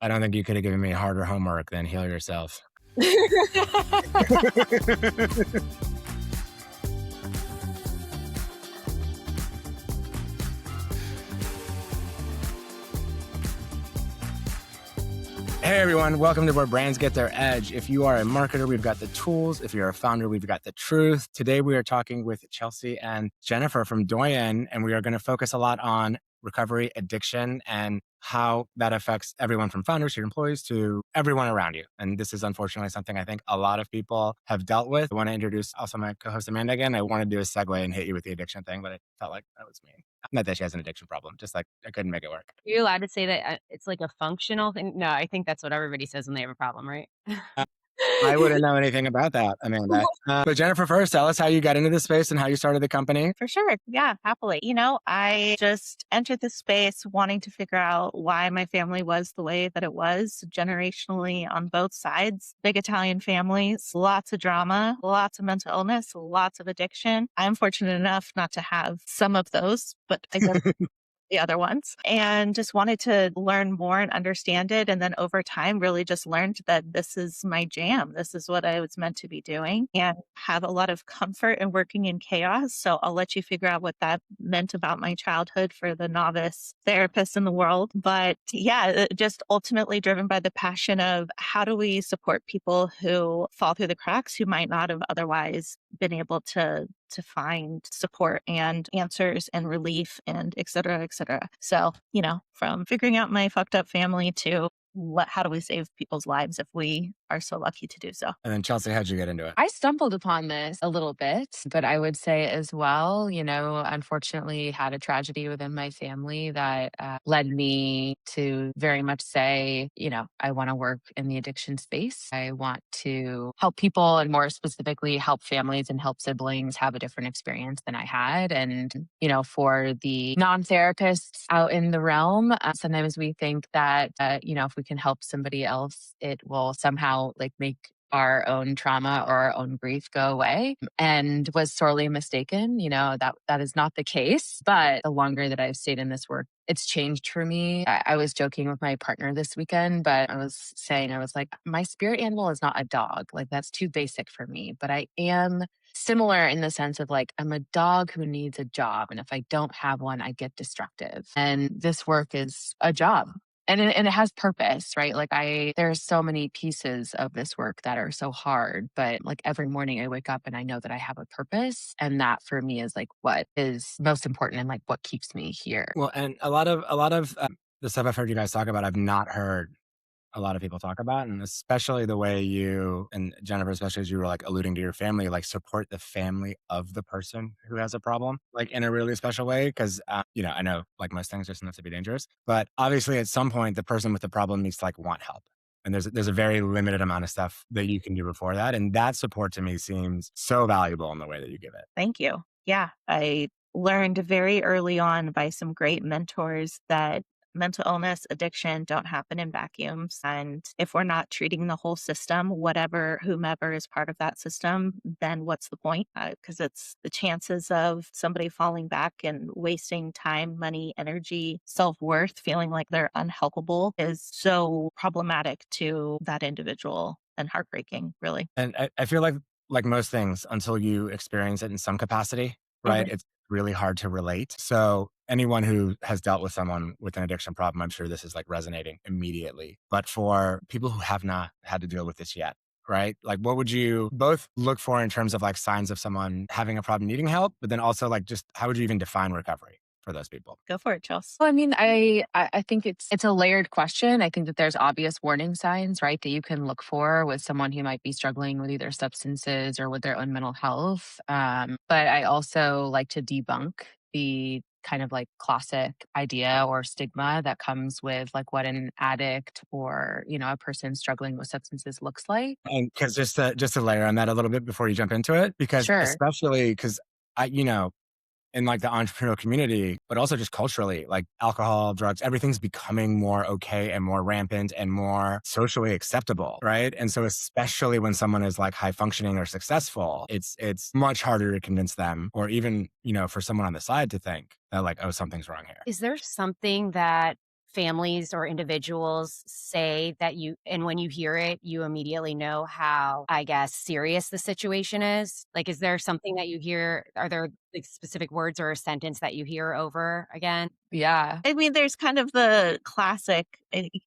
I don't think you could have given me harder homework than heal yourself. Hey everyone, welcome to Where Brands Get Their Edge. If you are a marketer, we've got the tools. If you're a founder, we've got the truth. Today we are talking with Chelsea and Jennifer from Doyen, and we are going to focus a lot on recovery, addiction, and how that affects everyone from founders to your employees to everyone around you. And this is unfortunately something I think a lot of people have dealt with. I want to introduce also my co-host Amanda again. I want to do a segue and hit you with the addiction thing, but I felt like that was mean. Not that she has an addiction problem, just like I couldn't make it work. Are you allowed to say that, it's like a functional thing? No, I think that's what everybody says when they have a problem, right? I wouldn't know anything about that, Amanda. But Jennifer, first, tell us how you got into this space and how you started the company. For sure. Yeah, happily. I just entered this space wanting to figure out why my family was the way that it was generationally on both sides. Big Italian families, lots of drama, lots of mental illness, lots of addiction. I'm fortunate enough not to have some of those, but I guess the other ones, and just wanted to learn more and understand it. And then over time, really just learned that this is my jam. This is what I was meant to be doing, and have a lot of comfort in working in chaos. So I'll let you figure out what that meant about my childhood for the novice therapist in the world. But yeah, just ultimately driven by the passion of how do we support people who fall through the cracks, who might not have otherwise been able to find support and answers and relief and et cetera, et cetera. So, from figuring out my fucked up family to how do we save people's lives if we are so lucky to do so. And then Chelsea, how'd you get into it? I stumbled upon this a little bit, but I would say as well, unfortunately had a tragedy within my family that led me to very much say, I want to work in the addiction space. I want to help people and more specifically help families and help siblings have a different experience than I had. And, for the non-therapists out in the realm, sometimes we think that, if we can help somebody else, it will somehow make our own trauma or our own grief go away, and was sorely mistaken. That is not the case. But the longer that I've stayed in this work, it's changed for me. I was joking with my partner this weekend, but I was like, my spirit animal is not a dog. That's too basic for me. But I am similar in the sense of I'm a dog who needs a job. And if I don't have one, I get destructive. And this work is a job. And it has purpose, right? There's so many pieces of this work that are so hard, but every morning I wake up and I know that I have a purpose. And that for me is what is most important and what keeps me here. Well, and a lot of the stuff I've heard you guys talk about, I've not heard a lot of people talk about, and especially the way you and Jennifer, especially as you were alluding to your family, support the family of the person who has a problem, in a really special way. Because I know most things just enough to be dangerous, but obviously at some point the person with the problem needs to want help. And there's a very limited amount of stuff that you can do before that. And that support to me seems so valuable in the way that you give it. Thank you. Yeah, I learned very early on by some great mentors that mental illness, addiction don't happen in vacuums. And if we're not treating the whole system, whomever is part of that system, then what's the point? Because it's the chances of somebody falling back and wasting time, money, energy, self-worth, feeling like they're unhelpable is so problematic to that individual and heartbreaking, really. And I feel like most things, until you experience it in some capacity, right? Mhm. It's really hard to relate. So anyone who has dealt with someone with an addiction problem, I'm sure this is resonating immediately. But for people who have not had to deal with this yet, right? What would you both look for in terms of signs of someone having a problem needing help, but then also just how would you even define recovery for those people? Go for it, Chelsea. Well, I mean, I think it's a layered question. I think that there's obvious warning signs, right, that you can look for with someone who might be struggling with either substances or with their own mental health. But I also like to debunk the kind of classic idea or stigma that comes with what an addict or a person struggling with substances looks like. And because just to layer on that a little bit before you jump into it, because Sure. especially because in the entrepreneurial community, but also just culturally, alcohol, drugs, everything's becoming more okay and more rampant and more socially acceptable, right? And so especially when someone is high functioning or successful, it's much harder to convince them, or even, for someone on the side to think that oh, something's wrong here. Is there something that families or individuals say that and when you hear it, you immediately know how, I guess, serious the situation is? Like, is there something that you hear? Are there like specific words or a sentence that you hear over again? Yeah. I mean, there's kind of the classic.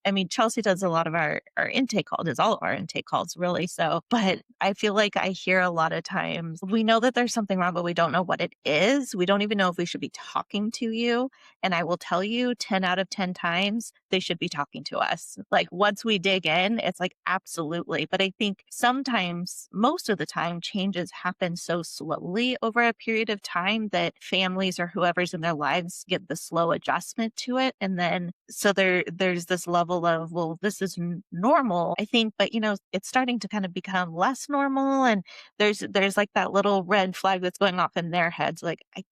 I mean, Chelsea does a lot of our intake calls, does all of our intake calls, really. So, but I feel like I hear a lot of times we know that there's something wrong, but we don't know what it is. We don't even know if we should be talking to you. And I will tell you 10 out of 10 times they should be talking to us. Like once we dig in, it's like, absolutely. But I think sometimes, most of the time, changes happen so slowly over a period of time that families or whoever's in their lives get the slow adjustment to it. And then, so there's this level of, well, this is normal, I think, but it's starting to kind of become less normal. And there's like that little red flag that's going off in their heads. Like, I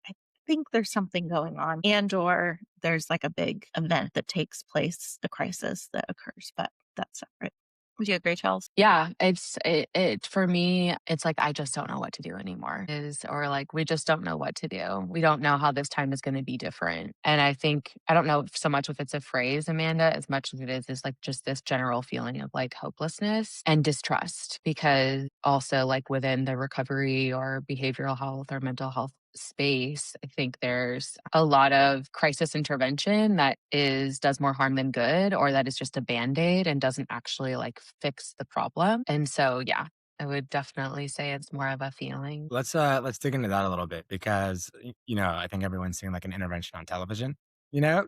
think there's something going on, and or there's like a big event that takes place, a crisis that occurs, but that's separate. Would you agree, Charles? Yeah, it for me, it's like I just don't know what to do anymore. Is or like we just don't know what to do. We don't know how this time is going to be different. And I think I don't know so much if it's a phrase, Amanda, as much as it is like just this general feeling of like hopelessness and distrust. Because also like within the recovery or behavioral health or mental health space, I think there's a lot of crisis intervention that does more harm than good, or that is just a band-aid and doesn't actually like fix the problem. And so yeah, I would definitely say it's more of a feeling. Let's dig into that a little bit because I think everyone's seeing like an intervention on television,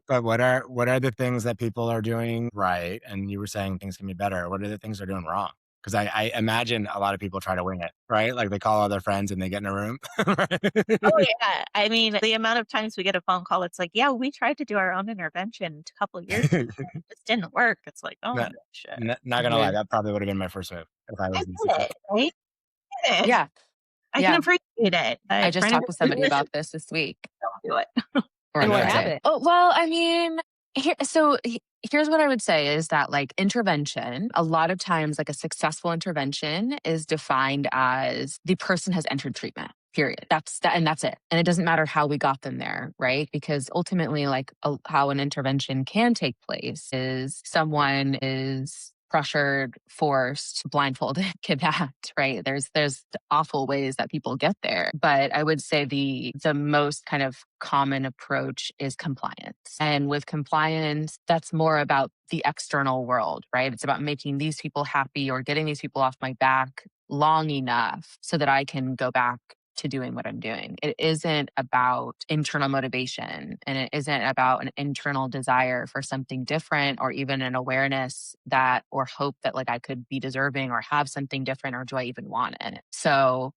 but what are the things that people are doing right? And you were saying things can be better. What are the things they're doing wrong? Because I imagine a lot of people try to wing it, right? Like they call all their friends and they get in a room. Oh, yeah. I mean, the amount of times we get a phone call, it's like, yeah, we tried to do our own intervention a couple of years ago. It just didn't work. It's like, oh, not, shit. not gonna lie, Mhm. that probably would have been my first move if I I was in the get situation. it, right? I get it. Yeah, I can yeah. appreciate it, I but for just an talked with somebody intervention, about this week. don't do it. Or And the what other Nice. day. happened? Oh, well, I mean, here's what I would say is that like intervention, a lot of times like a successful intervention is defined as the person has entered treatment. Period. And that's it. And it doesn't matter how we got them there, right? Because ultimately, like how an intervention can take place is someone is pressured, forced, blindfolded, kidnapped, right? There's awful ways that people get there. But I would say the most kind of common approach is compliance. And with compliance, that's more about the external world, right? It's about making these people happy or getting these people off my back long enough so that I can go back to doing what I'm doing. It isn't about internal motivation, and it isn't about an internal desire for something different or even an awareness that or hope that like I could be deserving or have something different, or do I even want it? So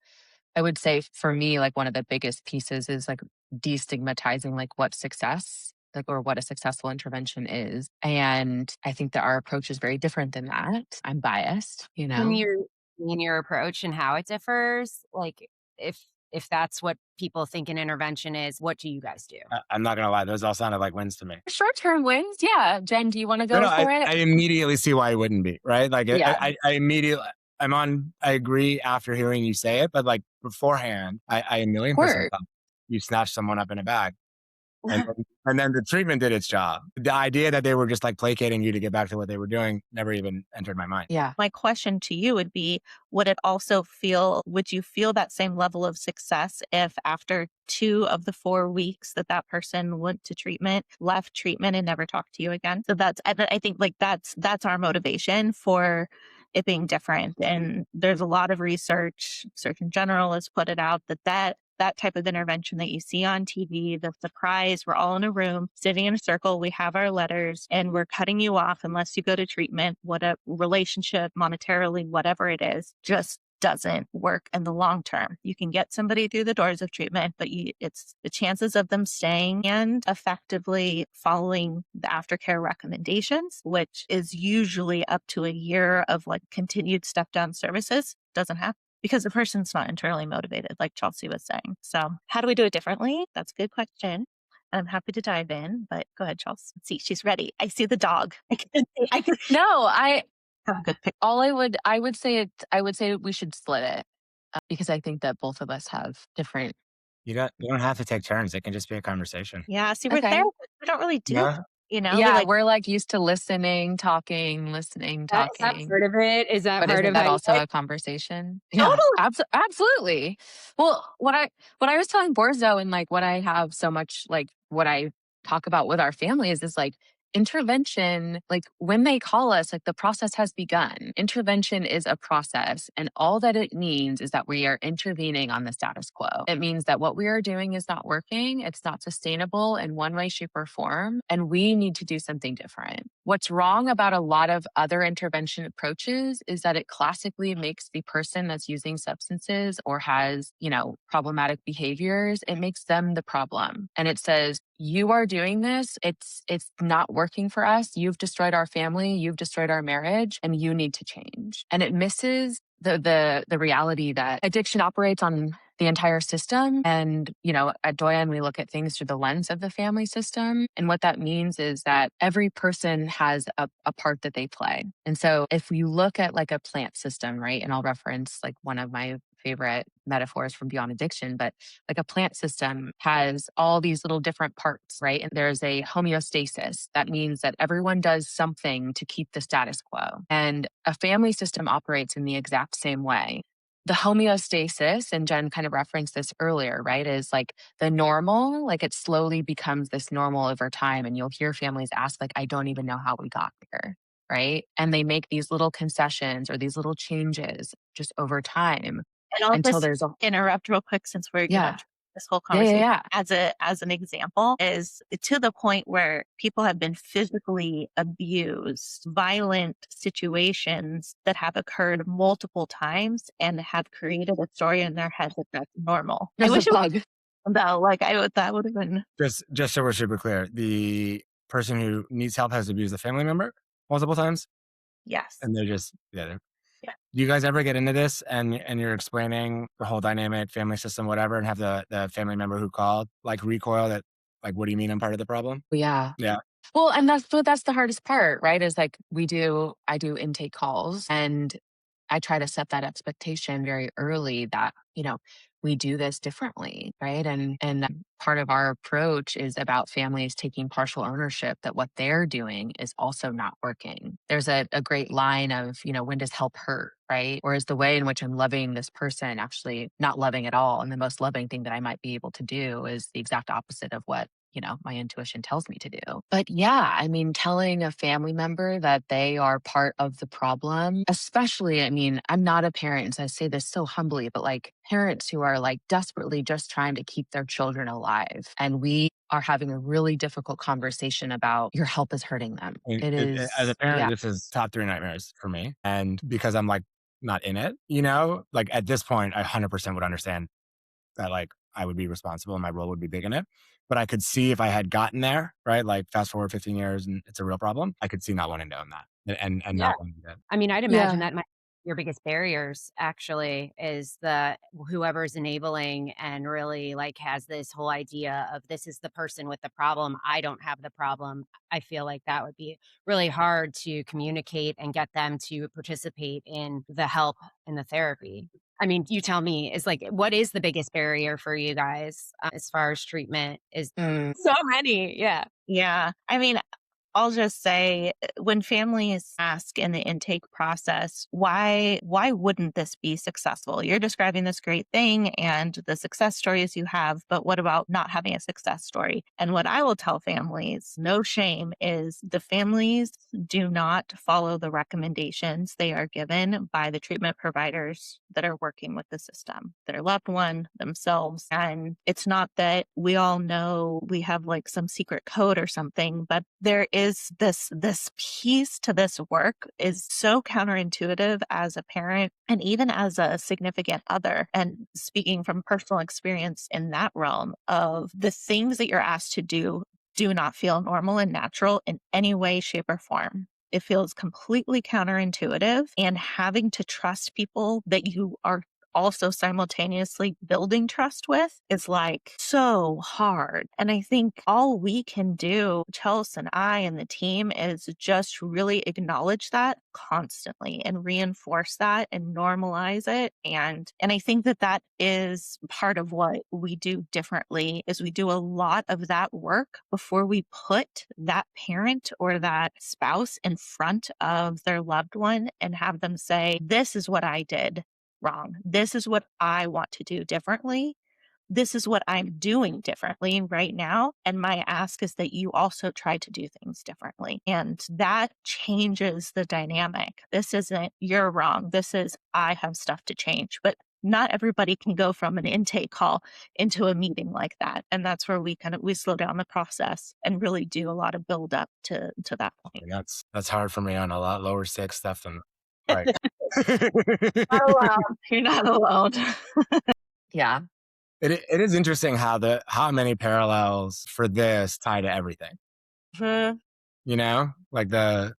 I would say for me, like one of the biggest pieces is like destigmatizing like what success like or what a successful intervention is. And I think that our approach is very different than that. I'm biased, you Can know. you in your approach and how it differs? Like, if that's what people think an intervention is, what do you guys do? I'm not gonna lie, those all sounded like wins to me. Short term wins. Yeah. Jen, do you want to No, go no, I, for it? I immediately see why it wouldn't be, right? Like Yeah. I immediately I agree after hearing you say it, but like beforehand, I a million percent Work. thought you snatched someone up in a bag. And then the treatment did its job. The idea that they were just like placating you to get back to what they were doing never even entered my mind. Yeah. My question to you would be, would you feel that same level of success if after 2 of the 4 weeks that that person went to treatment, left treatment and never talked to you again? So I think like that's our motivation for it being different. And there's a lot of research, Surgeon General has put it out that type of intervention that you see on TV, the surprise, we're all in a room, sitting in a circle, we have our letters, and we're cutting you off unless you go to treatment, what a relationship, monetarily, whatever it is, just doesn't work in the long term. You can get somebody through the doors of treatment, but it's the chances of them staying and effectively following the aftercare recommendations, which is usually up to a year of like continued step down services, doesn't happen because the person's not internally motivated, like Chelsea was saying. So how do we do it differently? That's a good question. I'm happy to dive in, but go ahead, Chelsea. Let's see, she's ready. I see the dog. I can No, I have a good picture. all I would say we should split it because I think that both of us have different. You don't have to take turns. It can just be a conversation. Yeah, see, we're Okay. therapists. We don't really do No, Yeah, like, we're like used to listening, talking, listening, Is that talking. part of it? Is that But part isn't of that how you also a conversation? Yeah, totally. absolutely. Well, what I was telling Borzo and like what I have so much like what I talk about with our family is like intervention, like when they call us, like the process has begun. Intervention is a process, and all that it means is that we are intervening on the status quo. It means that what we are doing is not working, it's not sustainable in one way, shape, or form, and we need to do something different. What's wrong about a lot of other intervention approaches is that it classically makes the person that's using substances or has, problematic behaviors, it makes them the problem. And it says, you are doing this. It's not working for us. You've destroyed our family. You've destroyed our marriage, and you need to change. And it misses the reality that addiction operates on the entire system. And, at Doyen, we look at things through the lens of the family system. And what that means is that every person has a part that they play. And so if you look at like a plant system, right? And I'll reference like one of my favorite metaphors from Beyond Addiction, but like a plant system has all these little different parts, right? And there's a homeostasis. That means that everyone does something to keep the status quo. And a family system operates in the exact same way. The homeostasis, and Jen kind of referenced this earlier, right, is like the normal, like it slowly becomes this normal over time. And you'll hear families ask, like, I don't even know how we got here, right? And they make these little concessions or these little changes just over time And I'll until just there's a, interrupt real quick since we're, yeah, this whole yeah, yeah, conversation yeah. as an example is to the point where people have been physically abused, violent situations that have occurred multiple times and have created a story in their head that that's normal. I There's a wish it bug. was though, like that would have been Just so we're super clear, the person who needs help has abused a family member multiple times, yes. and they're just yeah. Yeah. Do you guys ever get into this and you're explaining the whole dynamic, family system, whatever, and have the family member who called like recoil that like, what do you mean I'm part of the problem? Yeah. Yeah. Well, and that's the hardest part, right? Is like I do intake calls and I try to set that expectation very early that, we do this differently, right? And part of our approach is about families taking partial ownership that what they're doing is also not working. There's a great line of, when does help hurt, right? Or is the way in which I'm loving this person actually not loving at all? And the most loving thing that I might be able to do is the exact opposite of what my intuition tells me to do. But yeah, I mean, telling a family member that they are part of the problem, especially, I mean, I'm not a parent, so I say this so humbly, but like parents who are like desperately just trying to keep their children alive. And we are having a really difficult conversation about your help is hurting them. I mean, It as a is, parent, yeah. this is top 3 nightmares for me, and because I'm, like, not in it, like, at this point, I 100% would understand that, like, I would be responsible and my role would be big in it, but I could see if I had gotten there, right, like, fast forward 15 years and it's a real problem, I could see not wanting to own that and Yeah. not wanting to. I mean, I'd imagine Yeah. that might your biggest barriers actually is the whoever's enabling and really like has this whole idea of this is the person with the problem. I don't have the problem. I feel like that would be really hard to communicate and get them to participate in the help and the therapy. I mean, you tell me, is like, what is the biggest barrier for you guys as far as treatment? Is Mm. so many. Yeah. Yeah. I mean, I'll just say when families ask in the intake process, why wouldn't this be successful? You're describing this great thing and the success stories you have, but what about not having a success story? And what I will tell families, no shame, is the families do not follow the recommendations they are given by the treatment providers that are working with the system, their loved one, themselves. And it's not that we all know we have like some secret code or something, but there is this piece to this work is so counterintuitive as a parent and even as a significant other. And speaking from personal experience in that realm of the things that you're asked to do not feel normal and natural in any way, shape, or form. It feels completely counterintuitive, and having to trust people that you are also simultaneously building trust with is like so hard. And I think all we can do, Chelsea and I and the team, is just really acknowledge that constantly and reinforce that and normalize it. And I think that that is part of what we do differently is we do a lot of that work before we put that parent or that spouse in front of their loved one and have them say, this is what I did wrong. This is what I want to do differently. This is what I'm doing differently right now. And my ask is that you also try to do things differently. And that changes the dynamic. This isn't you're wrong. This is I have stuff to change. But not everybody can go from an intake call into a meeting like that. And that's where we slow down the process and really do a lot of build up to that point. And that's hard for me on a lot lower stakes stuff than right. Not alone. You're not alone. Yeah. It is interesting how many parallels for this tie to everything. Mhm. You know, like the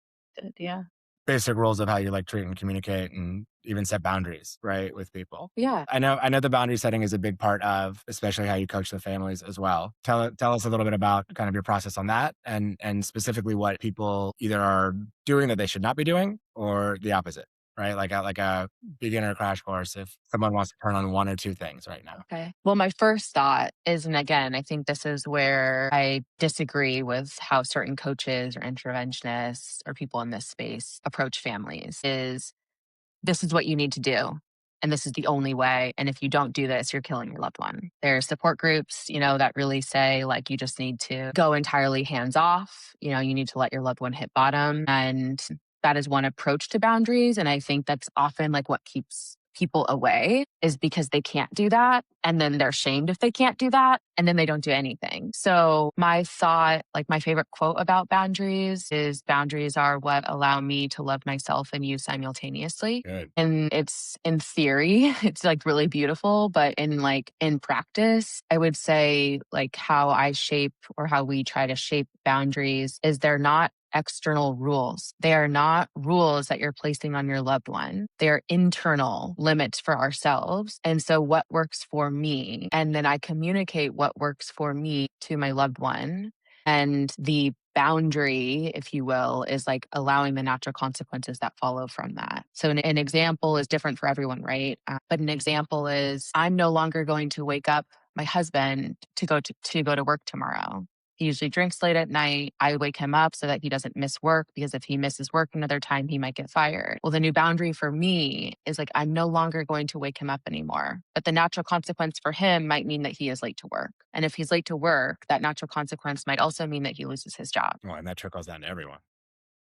Yeah. basic rules of how you like treat and communicate and even set boundaries, right, with people. Yeah. I know the boundary setting is a big part of especially how you coach the families as well. Tell us a little bit about kind of your process on that and specifically what people either are doing that they should not be doing or the opposite, right? Like a beginner crash course if someone wants to turn on one or two things right now. Okay. Well, my first thought is, and again, I think this is where I disagree with how certain coaches or interventionists or people in this space approach families is this is what you need to do. And this is the only way. And if you don't do this, you're killing your loved one. There's support groups, that really say like you just need to go entirely hands off. You need to let your loved one hit bottom. And that is one approach to boundaries. And I think that's often like what keeps people away is because they can't do that. And then they're shamed if they can't do that. And then they don't do anything. So my thought, like my favorite quote about boundaries is boundaries are what allow me to love myself and you simultaneously. Good. And it's in theory, it's like really beautiful, but in practice, I would say like how I shape or how we try to shape boundaries is they're not external rules. They are not rules that you're placing on your loved one. They are internal limits for ourselves. And so what works for me, and then I communicate what works for me to my loved one. And the boundary, if you will, is like allowing the natural consequences that follow from that. So an example is different for everyone, right? But an example is I'm no longer going to wake up my husband to go to work tomorrow. He usually drinks late at night. I wake him up so that he doesn't miss work because if he misses work another time, he might get fired. Well, the new boundary for me is like, I'm no longer going to wake him up anymore. But the natural consequence for him might mean that he is late to work. And if he's late to work, that natural consequence might also mean that he loses his job. Oh, and that trickles down to everyone.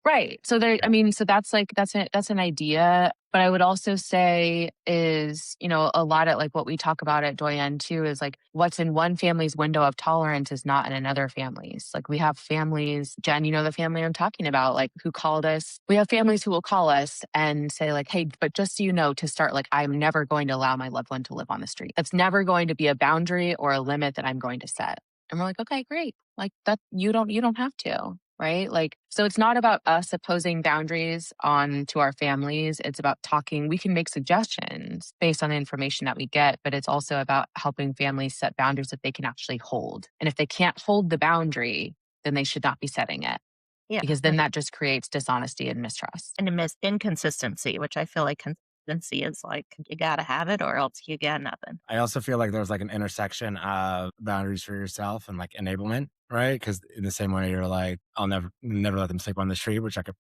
Right. So so that's an idea. But I would also say is, a lot of like what we talk about at Doyen too is like what's in one family's window of tolerance is not in another family's. Like we have families, Jen, the family I'm talking about, like who called us. We have families who will call us and say like, hey, but just so you know, to start, like, I'm never going to allow my loved one to live on the street. That's never going to be a boundary or a limit that I'm going to set. And we're like, okay, great. Like that, you don't have to. Right? Like, so it's not about us opposing boundaries on to our families. It's about talking. We can make suggestions based on the information that we get, but it's also about helping families set boundaries that they can actually hold. And if they can't hold the boundary, then they should not be setting it. Yeah. Because then that just creates dishonesty and mistrust. And inconsistency, which I feel like consistency is like you gotta have it or else you got nothing. I also feel like there's like an intersection of boundaries for yourself and like enablement, right? Because in the same way you're like, I'll never let them sleep on the street, which I could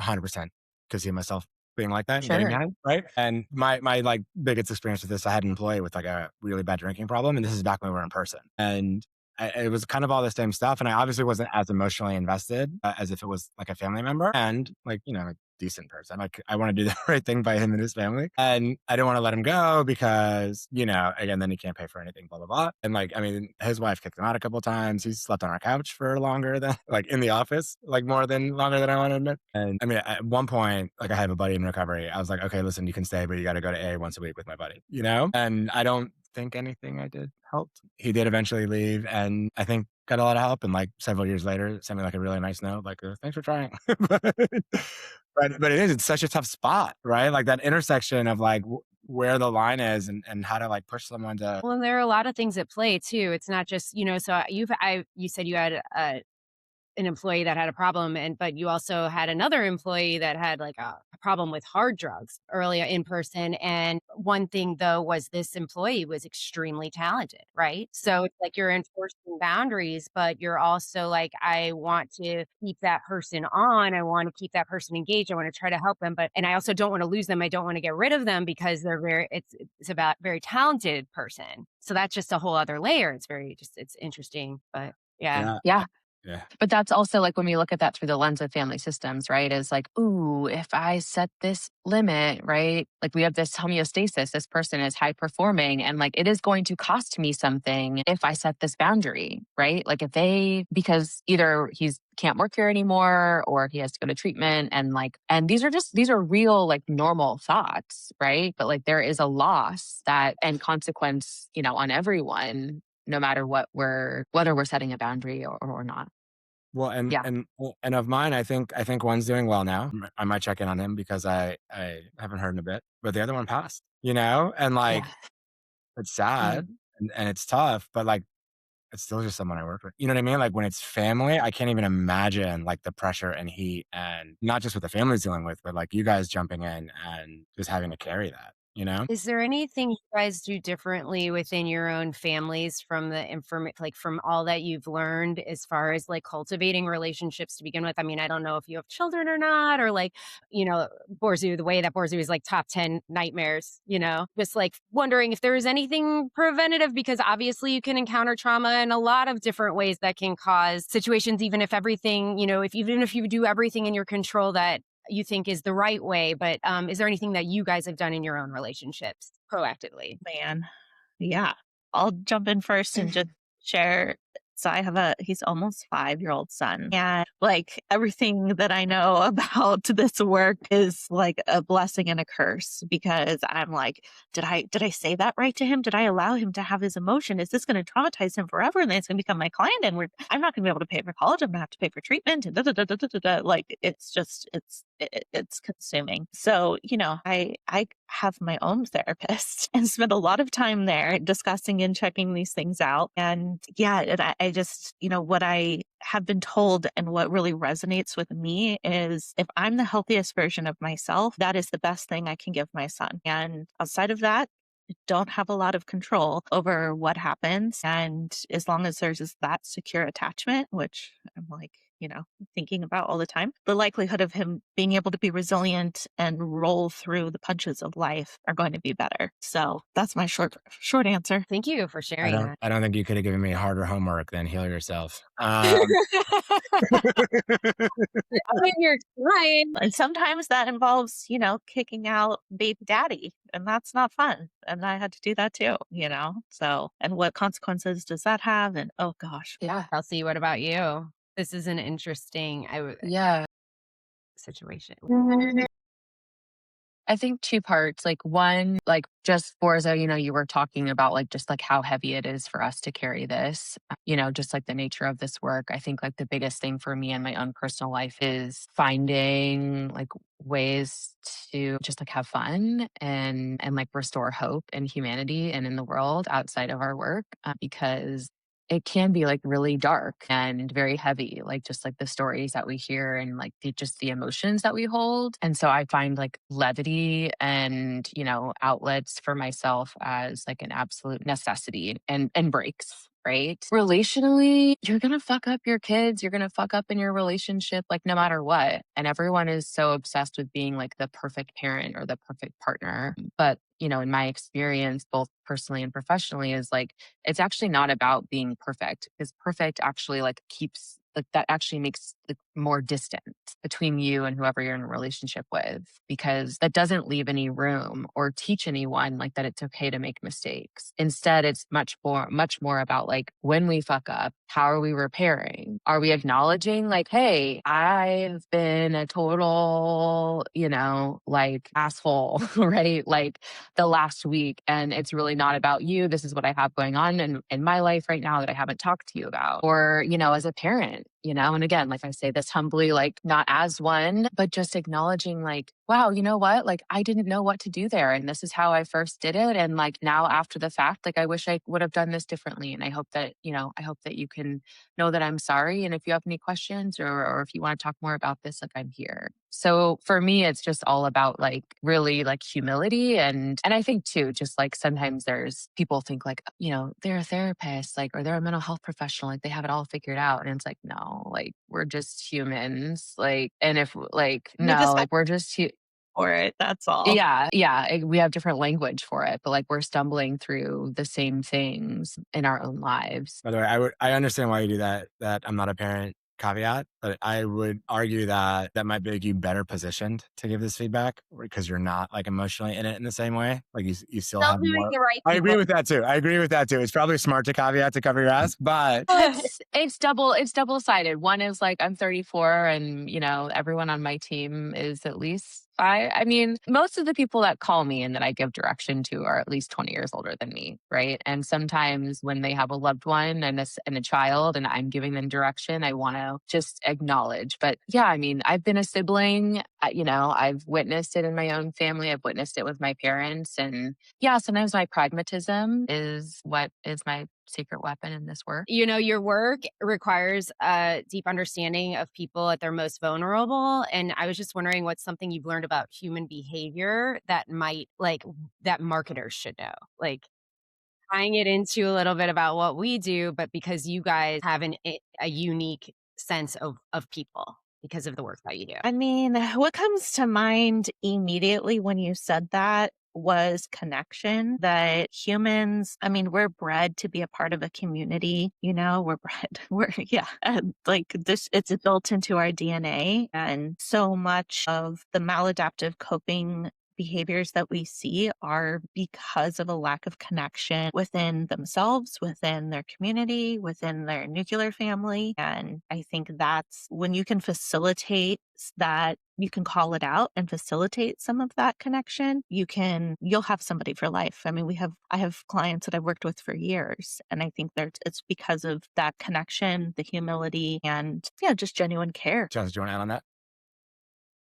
100% could see myself being like that and getting Sure. behind, right? And my like biggest experience with this, I had an employee with like a really bad drinking problem, and this is back when we were in person, and it was kind of all the same stuff. And I obviously wasn't as emotionally invested as if it was like a family member, and like a decent person. Like I want to do the right thing by him and his family, and I didn't want to let him go because again, then he can't pay for anything, blah blah blah. And like, I mean, his wife kicked him out a couple of times. He's slept on our couch for longer than like in the office, like longer than I want to admit. And I mean, at one point, like I have a buddy in recovery. I was like, okay, listen, you can stay, but you got to go to A once a week with my buddy, And I don't think anything I did helped. He did eventually leave, and I think got a lot of help. And like several years later, sent me like a really nice note, like thanks for trying. but it is, it's such a tough spot, right? Like that intersection of like where the line is and how to like push someone to. Well, and there are a lot of things at play too. It's not just, so you said you had an employee that had a problem, but you also had another employee that had like a problem with hard drugs earlier in person. And one thing though was this employee was extremely talented, right? So it's like you're enforcing boundaries, but you're also like, I want to keep that person on. I want to keep that person engaged. I want to try to help them, and I also don't want to lose them. I don't want to get rid of them because it's about very talented person. So that's just a whole other layer. It's interesting, but yeah. Yeah. Yeah. But that's also like when we look at that through the lens of family systems, right? Is like, ooh, if I set this limit, right? Like we have this homeostasis, this person is high performing and like it is going to cost me something if I set this boundary, right? Like because either he's can't work here anymore or he has to go to treatment and these are real like normal thoughts, right? But like there is a loss and consequence, on everyone no matter whether we're setting a boundary or not. Well, Yeah. and of mine, I think one's doing well now. I might check in on him because I haven't heard in a bit, but the other one passed, and like Yeah. it's sad and it's tough, but like it's still just someone I work with. You know what I mean? Like when it's family, I can't even imagine like the pressure and heat and not just what the family's dealing with, but like you guys jumping in and just having to carry that, Is there anything you guys do differently within your own families from from all that you've learned as far as like cultivating relationships to begin with? I mean, I don't know if you have children or not, or like, the way that Borzou is like top 10 nightmares, just like wondering if there is anything preventative, because obviously you can encounter trauma in a lot of different ways that can cause situations, even if everything, even if you do everything in your control that you think is the right way. But is there anything that you guys have done in your own relationships proactively? Man. Yeah. I'll jump in first and just share. So he's almost 5-year-old son. And like everything that I know about this work is like a blessing and a curse because I'm like, did I say that right to him? Did I allow him to have his emotion? Is this going to traumatize him forever? And then it's going to become my client and I'm not going to be able to pay for college. I'm going to have to pay for treatment and like it's consuming. So, I have my own therapist and spend a lot of time there discussing and checking these things out. And I just, what I have been told and what really resonates with me is if I'm the healthiest version of myself, that is the best thing I can give my son. And outside of that, I don't have a lot of control over what happens. And as long as there's that secure attachment, which I'm like, thinking about all the time, the likelihood of him being able to be resilient and roll through the punches of life are going to be better. So that's my short answer. Thank you for sharing that. I don't think you could have given me harder homework than heal yourself. You're fine. And sometimes that involves, kicking out baby daddy, and that's not fun. And I had to do that too, So, and what consequences does that have? And oh gosh. Yeah. Kelsey, what about you? This is an interesting Yeah. situation. I think two parts. Like one, like just Borza, you were talking about like just like how heavy it is for us to carry this, just like the nature of this work. I think like the biggest thing for me in my own personal life is finding like ways to just like have fun and like restore hope and humanity and in the world outside of our work, because it can be like really dark and very heavy, like just like the stories that we hear and like just the emotions that we hold. And so I find like levity and, outlets for myself as like an absolute necessity and breaks. Right. Relationally, you're going to fuck up your kids. You're going to fuck up in your relationship, like no matter what. And everyone is so obsessed with being like the perfect parent or the perfect partner. But, in my experience, both personally and professionally, is like, it's actually not about being perfect, because perfect actually like keeps like that actually makes like more distance between you and whoever you're in a relationship with, because that doesn't leave any room or teach anyone like that it's okay to make mistakes. Instead, it's much more about like when we fuck up, how are we repairing? Are we acknowledging like, hey, I've been a total, like asshole, right? Like the last week, and it's really not about you. This is what I have going on in my life right now that I haven't talked to you about. Or, as a parent, and again, like I say this humbly, like not as one, but just acknowledging like wow, you know what? Like, I didn't know what to do there. And this is how I first did it. And like now after the fact, like, I wish I would have done this differently. And I hope that, I hope that you can know that I'm sorry. And if you have any questions or if you want to talk more about this, like, I'm here. So for me, it's just all about like really like humility. And I think too, just like sometimes there's people think like, they're a therapist, like, or they're a mental health professional, like they have it all figured out. And it's like, no, like we're just humans. Like, and if like, We no, just have like we're just for it. That's all. yeah, yeah, we have different language for it, but, like, we're stumbling through the same things in our own lives. By the way, I understand why you do that I'm not a parent caveat, but I would argue that that might make you better positioned to give this feedback because you're not like emotionally in it in the same way. Like you still Still have doing more. the right I agree people. with that too. I agree with that too. It's probably smart to caveat to cover your ass, but Well, it's double-sided. One is, like, I'm 34 and, everyone on my team is at least I mean, most of the people that call me and that I give direction to are at least 20 years older than me, right? And sometimes when they have a loved one and a child and I'm giving them direction, I wanna just acknowledge. But, yeah, I mean, I've been a sibling, I've witnessed it in my own family, I've witnessed it with my parents, and, yeah, sometimes my pragmatism is what is my secret weapon in this work. Your work requires a deep understanding of people at their most vulnerable. And I was just wondering what's something you've learned about human behavior that might that marketers should know. Like tying it into a little bit about what we do, but because you guys have a unique sense of people because of the work that you do. I mean, what comes to mind immediately when you said that was connection. That humans, I mean, we're bred to be a part of a community, we're bred, yeah, like this, it's built into our DNA. And so much of the maladaptive coping behaviors that we see are because of a lack of connection within themselves, within their community, within their nuclear family. And I think that's when you can facilitate that, you can call it out and facilitate some of that connection, you'll have somebody for life. I mean, I have clients that I've worked with for years, and I think that it's because of that connection, the humility, and yeah, just genuine care. Chance, do you want to add on that?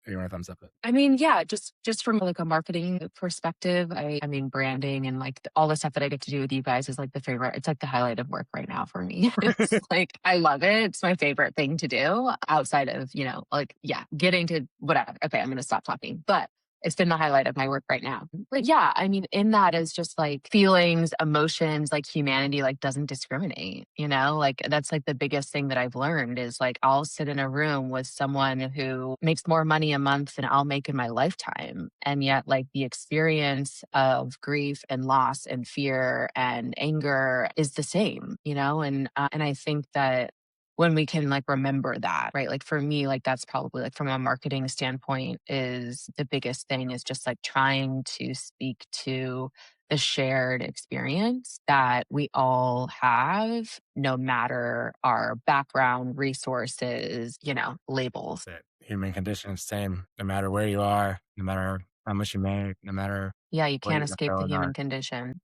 Or you want to thumbs up it? I mean, yeah, just from like a marketing perspective, I mean, branding and like all the stuff that I get to do with you guys is like the favorite. It's like the highlight of work right now for me. It's like I love it. It's my favorite thing to do outside of, like yeah, getting to whatever. Okay, I'm gonna stop talking. But it's been the highlight of my work right now. But yeah, I mean, in that is just like feelings, emotions, like humanity, like doesn't discriminate, like that's like the biggest thing that I've learned is like I'll sit in a room with someone who makes more money a month than I'll make in my lifetime. And yet, like the experience of grief and loss and fear and anger is the same, and I think that when we can like remember that, right? Like for me, like that's probably like from a marketing standpoint is the biggest thing is just like trying to speak to the shared experience that we all have, no matter our background, resources, labels. The human condition is the same, no matter where you are, no matter how much you make, no matter Yeah, you what can't your escape the goals human are. condition.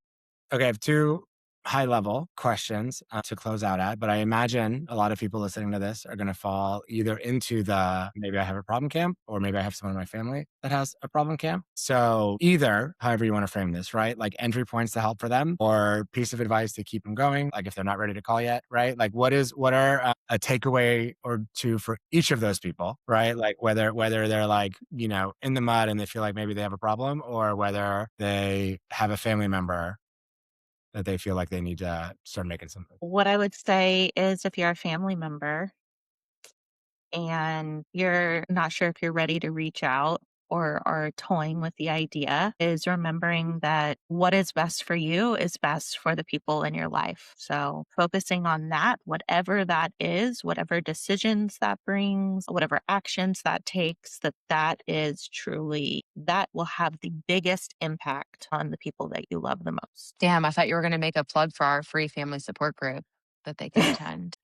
Okay, I have two high level questions to close out at, but I imagine a lot of people listening to this are going to fall either into the maybe I have a problem camp or maybe I have someone in my family that has a problem camp. So either, however you want to frame this, right? Like entry points to help for them or piece of advice to keep them going. Like if they're not ready to call yet, right? Like what are a takeaway or two for each of those people, right? Like whether they're like, in the mud and they feel like maybe they have a problem or whether they have a family member that they feel like they need to start making something. What I would say is if you're a family member and you're not sure if you're ready to reach out or are toying with the idea, is remembering that what is best for you is best for the people in your life. So focusing on that, whatever that is, whatever decisions that brings, whatever actions that takes, that is truly, that will have the biggest impact on the people that you love the most. Damn, I thought you were going to make a plug for our free family support group that they can attend.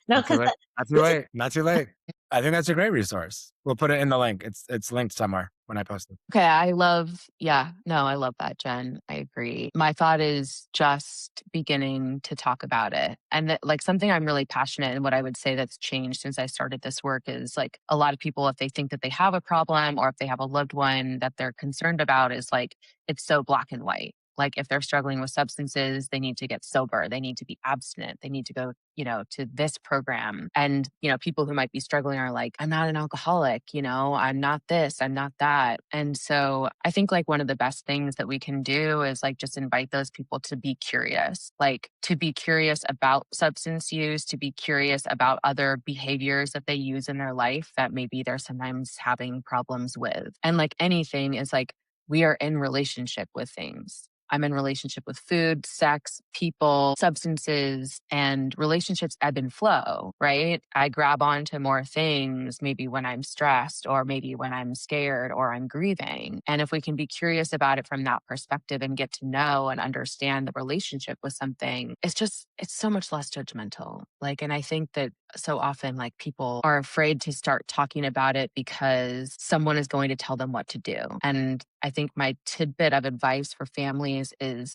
No, Not too because late. Not too this is late. Not too late. I think that's a great resource. We'll put it in the link. It's linked somewhere when I post it. Okay, I love that, Jen. I agree. My thought is just beginning to talk about it. And that, like, something I'm really passionate and what I would say that's changed since I started this work is like a lot of people, if they think that they have a problem or if they have a loved one that they're concerned about, is like it's so black and white. Like if they're struggling with substances, they need to get sober, they need to be abstinent, they need to go, to this program. And, people who might be struggling are like, I'm not an alcoholic, I'm not this, I'm not that. And so I think like one of the best things that we can do is like just invite those people to be curious, like to be curious about substance use, to be curious about other behaviors that they use in their life that maybe they're sometimes having problems with. And like anything is like, we are in relationship with things. I'm in relationship with food, sex, people, substances, and relationships ebb and flow, right? I grab onto more things maybe when I'm stressed or maybe when I'm scared or I'm grieving. And if we can be curious about it from that perspective and get to know and understand the relationship with something, it's so much less judgmental. Like, and I think that so often like people are afraid to start talking about it because someone is going to tell them what to do. And I think my tidbit of advice for families is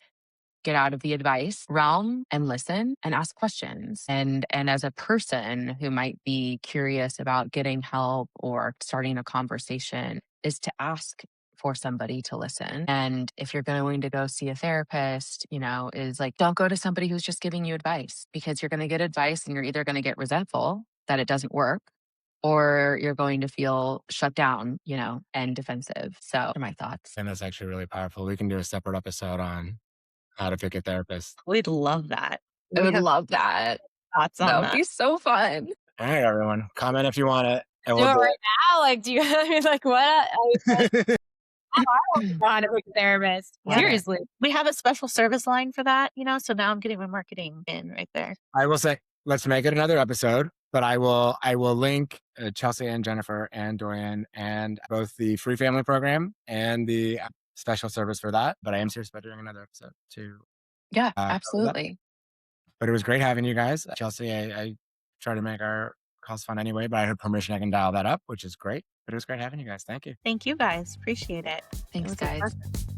get out of the advice realm and listen and ask questions. And as a person who might be curious about getting help or starting a conversation is to ask for somebody to listen. And if you're going to go see a therapist, is like, don't go to somebody who's just giving you advice, because you're going to get advice and you're either going to get resentful that it doesn't work, or you're going to feel shut down, and defensive. So those are my thoughts. And that's actually really powerful. We can do a separate episode on how to pick a therapist. We'd love that. I We would have love that. thoughts That on would that. be so fun. All right, everyone. Comment if you want it. And Do we'll it do right now? Like, do you like what? it. I want to know how to pick a therapist. Yeah. Seriously. We have a special service line for that, so now I'm getting my marketing in right there. I will say, let's make it another episode, but I will link Chelsea and Jennifer and Doyen and both the free family program and the special service for that. But I am serious about doing another episode too. Yeah, cover that. absolutely. But it was great having you guys. Chelsea, I try to make our calls fun anyway, but I heard permission I can dial that up, which is great. But it was great having you guys. Thank you. Thank you guys. Appreciate it. Thanks, It was a guys. pleasure.